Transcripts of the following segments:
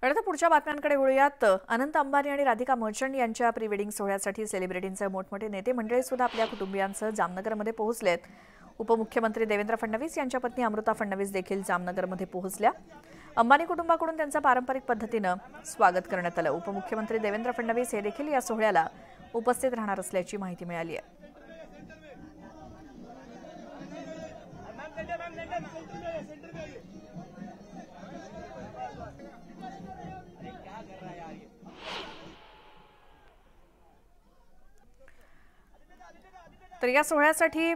खरं पुढच्या बातम्यांकडे वळूयात। अनंत अंबानी आणि राधिका मर्चंट यांच्या प्री वेडिंग सोहळ्यासाठी सेलिब्रिटींचे मोठमोठे नेते मंडळी सुद्धा आपल्या कुटुंबियांसह जामनगरमध्ये पोहोचलेत। उपमुख्यमंत्री देवेंद्र फडणवीस यांच्या पत्नी अमृता फडणवीस देखील जामनगरमध्ये पोहोचल्या। अंबानी कुटुंबाकडून त्यांचं पारंपरिक पद्धतीने स्वागत करण्यात आलं। उपमुख्यमंत्री देवेंद्र फडणवीस हे देखील या सोहळ्याला उपस्थित राहणार असल्याची माहिती मिळाली आहे। तर या सोहळ्यासाठी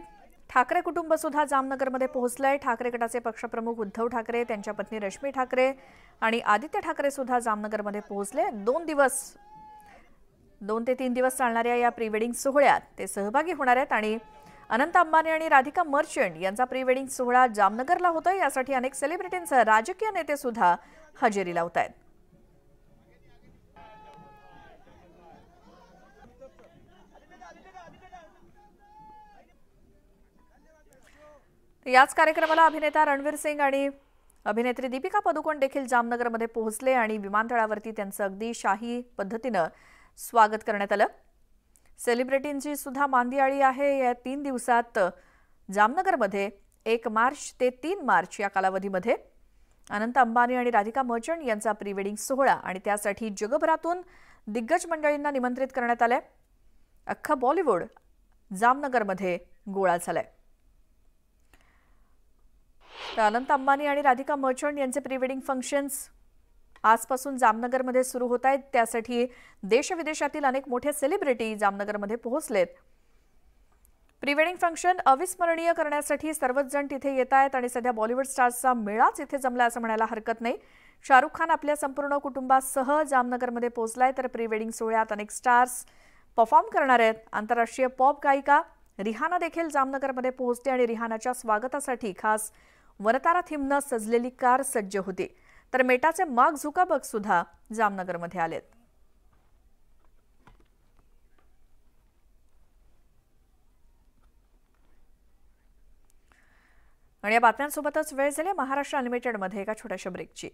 ठाकरे कुटुंब सुद्धा जामनगरमध्ये पोहोचलंय। ठाकरे गटाचे पक्षप्रमुख उद्धव ठाकरे, त्यांच्या पत्नी रश्मी ठाकरे आणि आदित्य ठाकरे सुद्धा जामनगरमध्ये पोहोचले। 2 ते 3 दिवस चालणाऱ्या या प्री वेडिंग सोहळ्यात ते सहभागी होणार आहेत आणि अनंत अंबानी आणि राधिका मर्चंट यांचा प्री वेडिंग सोहळा जामनगरला होतोय। यासाठी अनेक सेलिब्रिटींसह राजकीय नेते सुद्धा हजेरी लावतायत। याच कार्यक्रमाला अभिनेता रणवीर सिंग आणि अभिनेत्री दीपिका पदुकोण देखील जामनगरमध्ये पोहोचले आणि विमानतळावरती त्यांचं अगदी शाही पद्धतीने स्वागत करण्यात आलं। सेलिब्रिटींची सुद्धा मांदियाळी आहे। या 3 दिवसात जामनगरमध्ये 1 मार्च ते 3 मार्च या कालावधीमध्ये अनंत अंबानी आणि राधिका मर्चंट यांचा प्री वेडिंग सोहळा आणि त्यासाठी जगभरातून दिग्गज मंडळींना निमंत्रित करण्यात आलंय। अख्खा बॉलिवूड जामनगरमध्ये गोळा झालाय। अनंत अंबानी आणि राधिका मर्चंट यांचे प्री वेडिंग फंक्शन्स आजपासून जामनगरमध्ये सुरू होत आहेत। त्यासाठी देश-विदेशातील अनेक मोठे सेलिब्रिटी जामनगरमध्ये पोहोचलेत। प्री वेडिंग फंक्शन अविस्मरणीय करण्यासाठी सर्वच जण तिथे येत आहेत आणि सध्या बॉलिवूड स्टार्सचा मेळाच इथे जमला असं म्हणायला हरकत नाही। शाहरुख खान आपल्या संपूर्ण कुटुंबासह जामनगरमध्ये पोहोचलाय, तर प्री वेडिंग सोहळ्यात अनेक स्टार्स परफॉर्म करणार आहेत। आंतरराष्ट्रीय पॉप गायिका रिहाना देखील जामनगरमध्ये पोहोचते आणि रिहानाच्या स्वागतासाठी खास वनतारा थीमने सजलेली कार सज्ज होती। तर मेटाचे मार्क झुकरबर्ग सुद्धा जामनगरमध्ये आलेत। आणि या बातम्यांसोबतच वेळ झाली महाराष्ट्र अनलिमिटेड मध्ये एका छोट्याशा ब्रेकची।